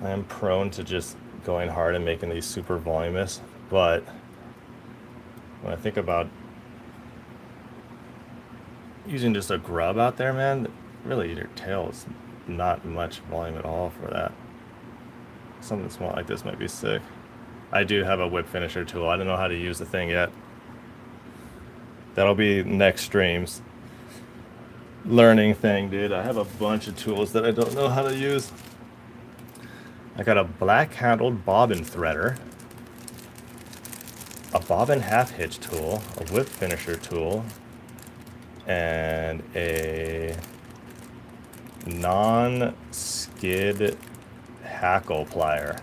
I am prone to just going hard and making these super voluminous, but when I think about using just a grub out there, man, really your tail is not much volume at all for that. Something small like this might be sick. I do have a whip finisher tool. I don't know how to use the thing yet. That'll be next stream's learning thing, dude. I have a bunch of tools that I don't know how to use. I got a black handled bobbin threader, a bobbin half hitch tool, a whip finisher tool, and a non-skid hackle plier.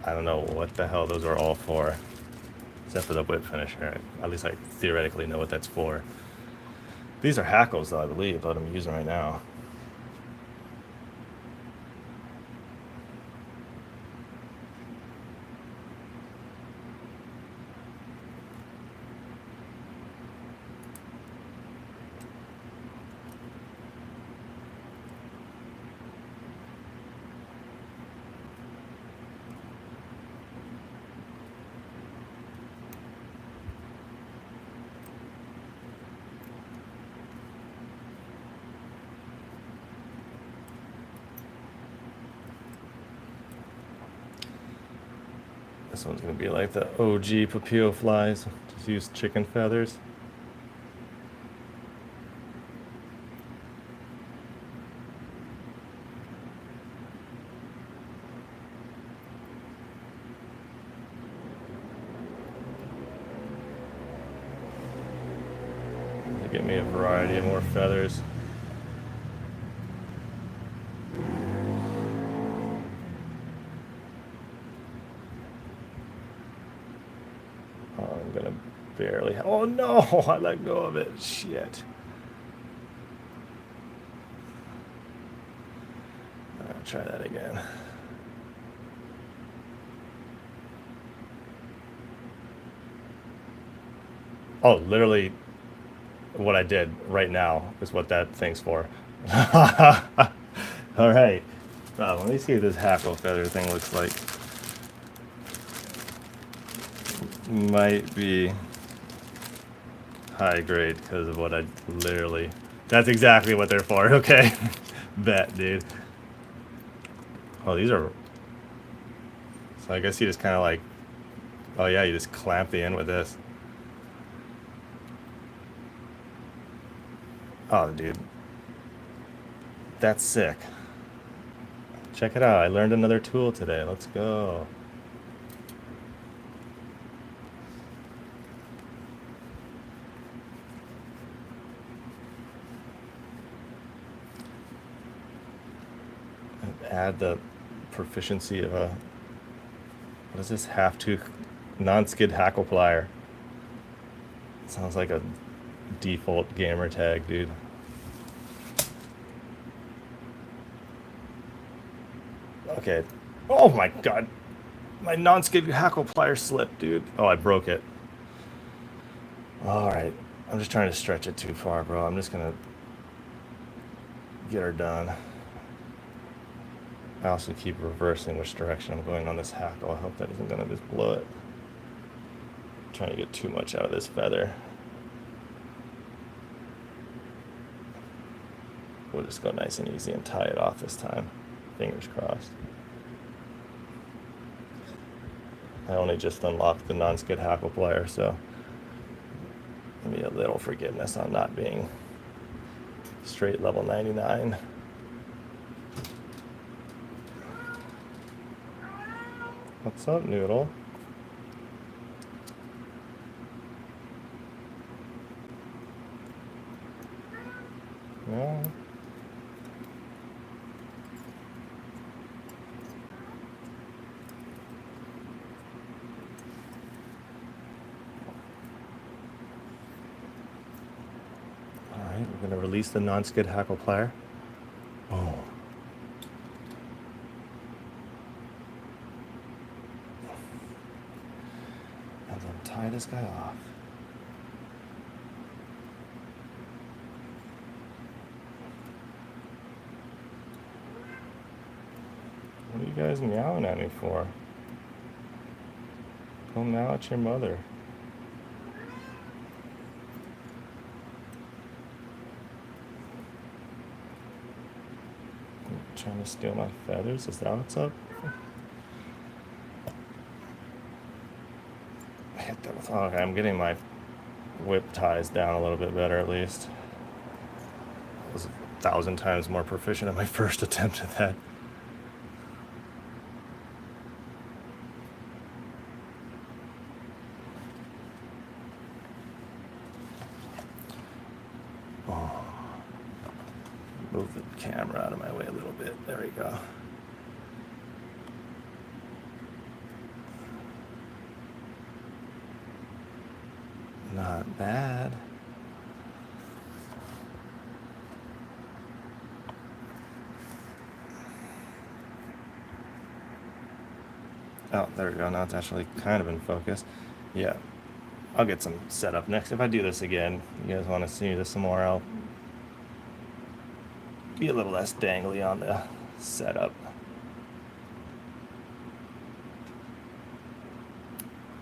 I don't know what the hell those are all for, except for the whip finisher. At least I theoretically know what that's for. These are hackles, though, I believe, that I'm using right now. This one's gonna be like the OG Papillo flies. Just use chicken feathers. To get me a variety of more feathers. I'm gonna barely. Oh no! I let go of it. Shit. I'll try that again. Oh, literally, what I did right now is what that thing's for. All right. Let me see what this hackle feather thing looks like. Might be high grade because of what I literally. That's exactly what they're for. Okay. Bet, dude. Oh, these are. So I guess you just kind of like. Oh, yeah, you just clamp the end with this. Oh, dude. That's sick. Check it out. I learned another tool today. Let's go. Add the proficiency of a. What is this? Half-tooth non-skid hackle plier. Sounds like a default gamer tag, dude. Okay. Oh my god. My non-skid hackle plier slipped, dude. Oh, I broke it. Alright. I'm just trying to stretch it too far, bro. I'm just gonna get her done. I also keep reversing which direction I'm going on this hackle. I hope that isn't gonna just blow it. I'm trying to get too much out of this feather. We'll just go nice and easy and tie it off this time. Fingers crossed. I only just unlocked the non-skid hackle plier, so give me a little forgiveness on not being straight level 99. What's up, Noodle? Yeah. All right, we're gonna release the non-skid hackle plier. Oh. And then tie this guy off. What are you guys meowing at me for? Go meow at your mother. Trying to steal my feathers? Is that what's up? I hit that with. Okay, I'm getting my whip ties down a little bit better at least. I was 1,000 times more proficient at my first attempt at that. Oh. Move the camera out of my way a little bit. There we go. Not bad. Oh, there we go. Now it's actually kind of in focus. Yeah. I'll get some setup next. If I do this again, you guys want to see this some more, I'll be a little less dangly on the setup.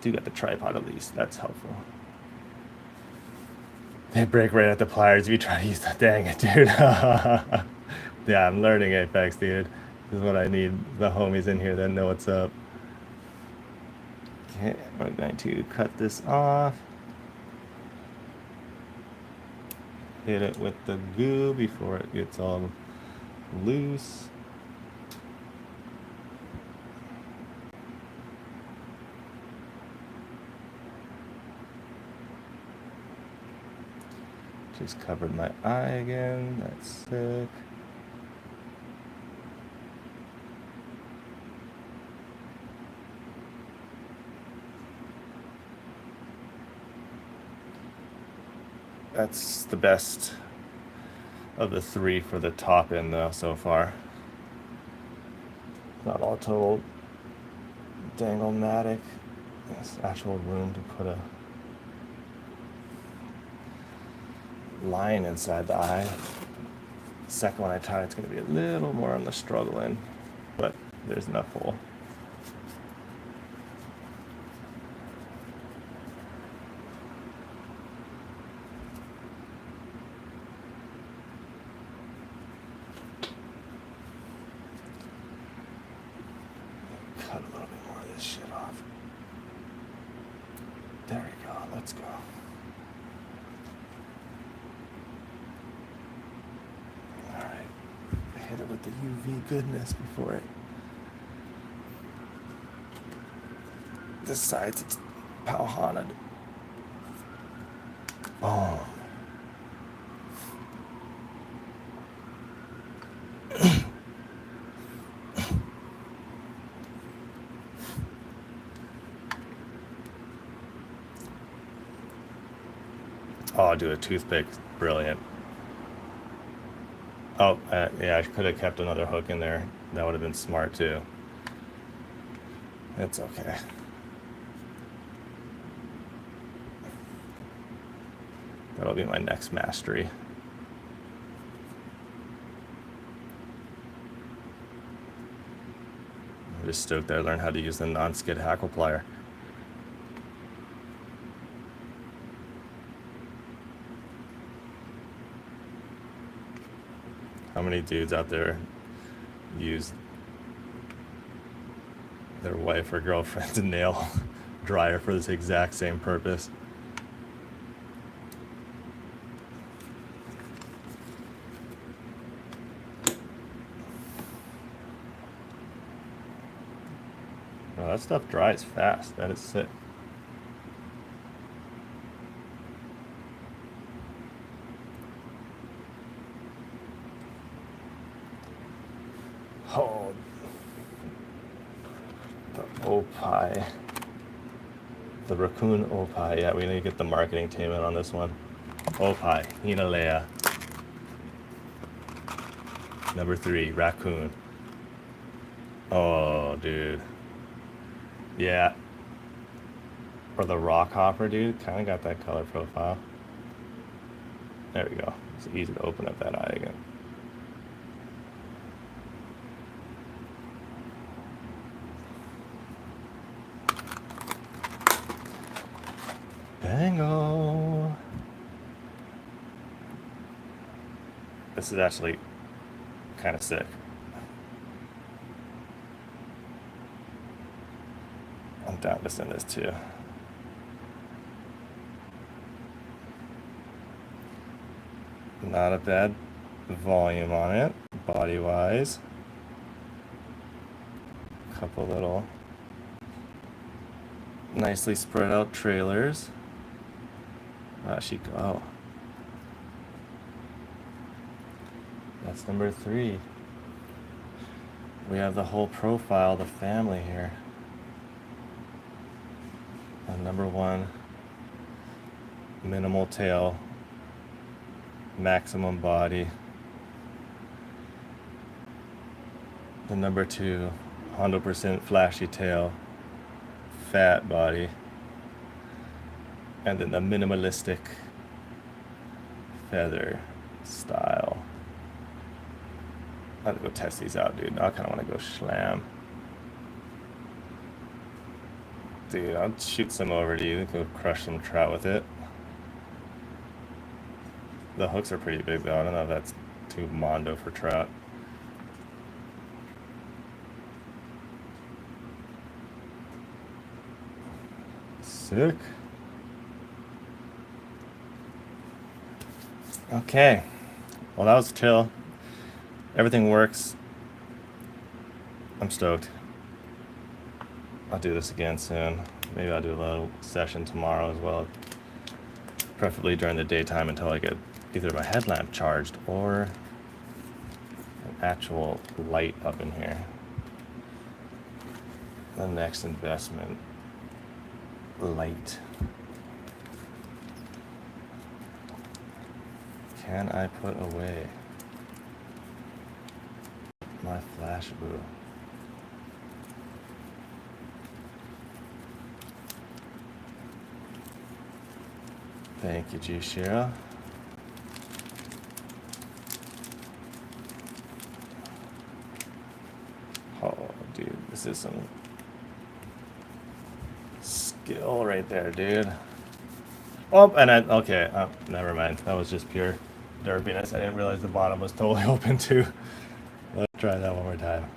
Do got the tripod at least. That's helpful. They break right at the pliers if you try to use that. Dang it, dude. Yeah, I'm learning Apex, dude. This is what I need. The homies in here that know what's up. Okay, we're going to cut this off. Hit it with the goo before it gets all loose. Just covered my eye again. That's sick. That's the best of the three for the top end though so far. Not all total dangle-matic. There's actual room to put a line inside the eye. The second one I tie, it's going to be a little more on the struggle end, but there's enough hole. Cut a little bit more of this shit off. There we go. Let's go. Hit it with the UV goodness before it decides it's Powhana. Boom. Oh, I'll do a toothpick. Brilliant. Oh, yeah, I could have kept another hook in there. That would have been smart too. It's okay. That'll be my next mastery. I'm just stoked that I learned how to use the non-skid hackle plier. How many dudes out there use their wife or girlfriend's nail dryer for this exact same purpose? Oh, that stuff dries fast. That is sick. Oh, the Opie. The raccoon Opie. Yeah, we need to get the marketing team in on this one. Opie, Hinalea. Number 3, raccoon. Oh, dude. Yeah. Or the rock hopper, dude. Kind of got that color profile. There we go. It's easy to open up that eye again. Bango. This is actually kind of sick. I'm down to send this too. Not a bad volume on it, body wise. Couple little nicely spread out trailers. Oh. That's number 3. We have the whole profile, the family here. And number 1, minimal tail, maximum body. The number 2, 100% flashy tail, fat body. And then the minimalistic feather style. I'm gonna go test these out, dude. I kind of want to go slam. Dude, I'll shoot some over to you. Go crush some trout with it. The hooks are pretty big, though. I don't know if that's too mondo for trout. Sick. Okay. Well, that was chill. Everything works. I'm stoked. I'll do this again soon. Maybe I'll do a little session tomorrow as well. Preferably during the daytime until I get either my headlamp charged or an actual light up in here. The next investment, light. Can I put away my flash boo? Thank you, G Shira. Oh, dude, this is some skill right there, dude. Oh, and okay, never mind. That was just pure derpiness. I didn't realize the bottom was totally open too. Let's try that one more time.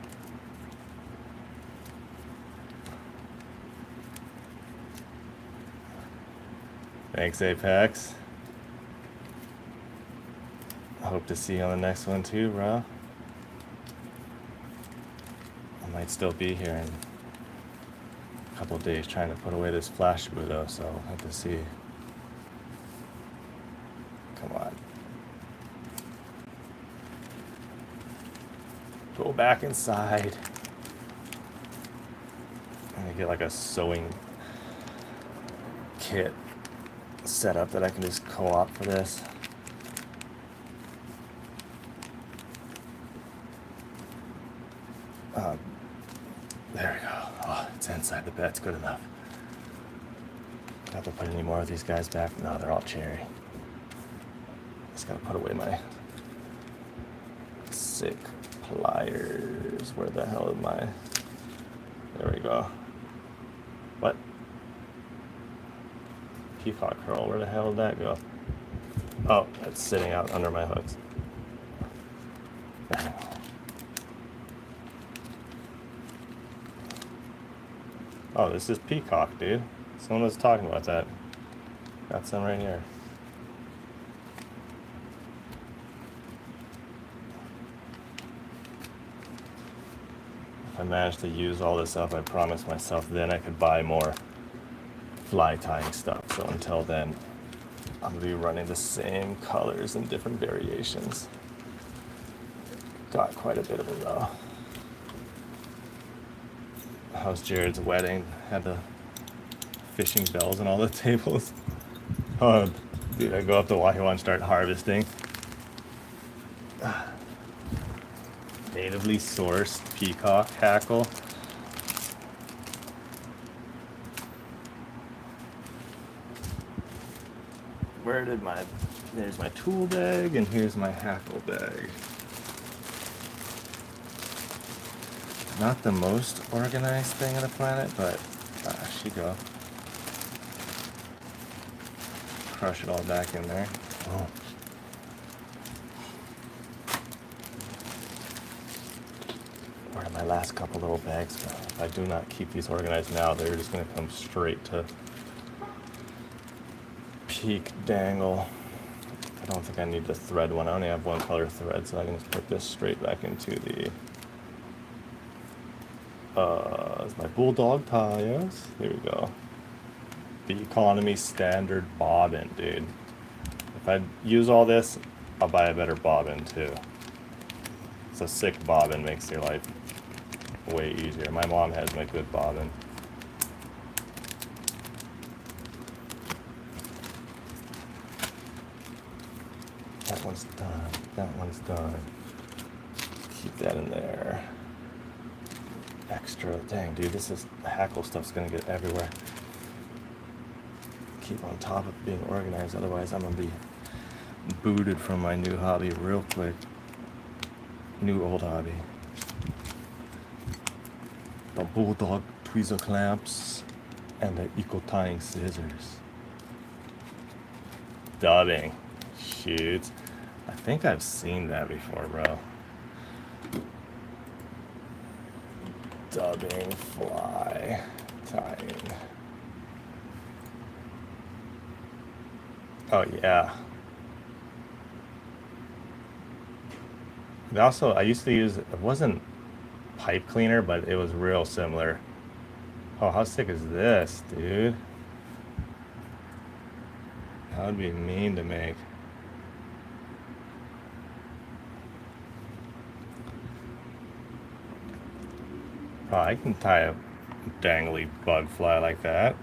Thanks, Apex. Hope to see you on the next one too, bro. I might still be here in a couple days trying to put away this flash boo though, so I'll have to see. Come on. Go back inside. I'm gonna get like a sewing kit set up that I can just co-op for this. There we go. Oh, it's inside the bed's good enough. Do I have to put any more of these guys back? No, they're all cherry. Just gotta put away my sick pliers. Where the hell is my... There we go. What? Peacock curl, where the hell did that go? Oh, it's sitting out under my hooks. Oh, this is peacock, dude. Someone was talking about that. Got some right here. if I managed to use all this up, I promised myself then I could buy more fly tying stuff. So until then, I'm gonna be running the same colors in different variations. Got quite a bit of them though. How's Jared's wedding? Had the fishing bells on all the tables. Oh, dude, I go up to Wahiawan and start harvesting. Natively sourced peacock hackle. Where did my, there's my tool bag and here's my hackle bag. Not the most organized thing on the planet, but she go. Crush it all back in there. Oh. Where are my last couple little bags go? If I do not keep these organized now, they're just gonna come straight to peak dangle. I don't think I need the thread one. I only have one color thread, so I can just put this straight back into the my bulldog tires. Here we go. The economy standard bobbin, dude. If I use all this, I'll buy a better bobbin too. It's a sick bobbin, makes your life way easier. My mom has my good bobbin. That one's done. That one's done. Keep that in there. Extra. Dang, dude, this is hackle stuff's gonna get everywhere. Keep on top of being organized, otherwise I'm gonna be booted from my new hobby real quick. New old hobby. The bulldog tweezer clamps and the eco tying scissors. Dubbing. Shoot. I think I've seen that before, bro. Dubbing fly tying. Oh yeah. And also, I used to use, it wasn't pipe cleaner, but it was real similar. Oh, how sick is this, dude? That would be mean to make. Oh, I can tie a dangly bug fly like that.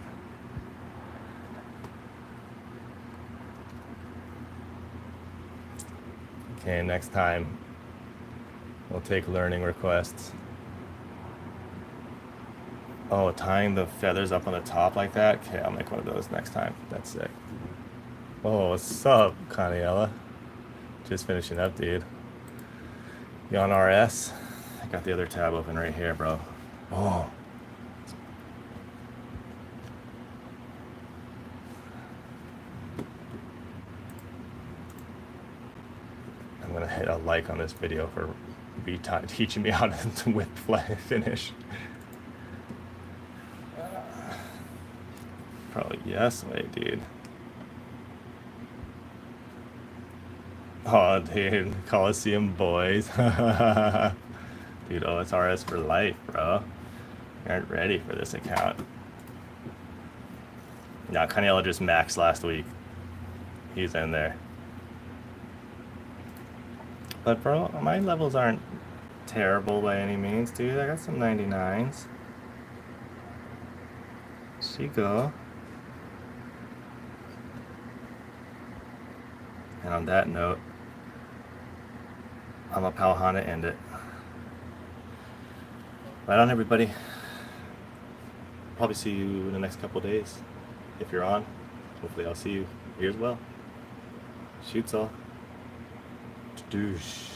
Okay, next time we'll take learning requests. Oh, tying the feathers up on the top like that? Okay, I'll make one of those next time. That's sick. Oh, what's up, Caniella? Just finishing up, dude. You on RS? I got the other tab open right here, bro. Oh. I'm gonna hit a like on this video for teaching me how to whip finish. Probably yes, wait, dude. Oh, dude, Coliseum boys. Dude, OSRS for life, bro. You aren't ready for this account. Nah, Caniella just maxed last week. He's in there. But bro, my levels aren't terrible by any means, dude. I got some 99s. She go. And on that note, I'm a Pauhana end it. Right on, everybody. Probably see you in the next couple of days. If you're on, hopefully I'll see you here as well. Shoots all. Douche.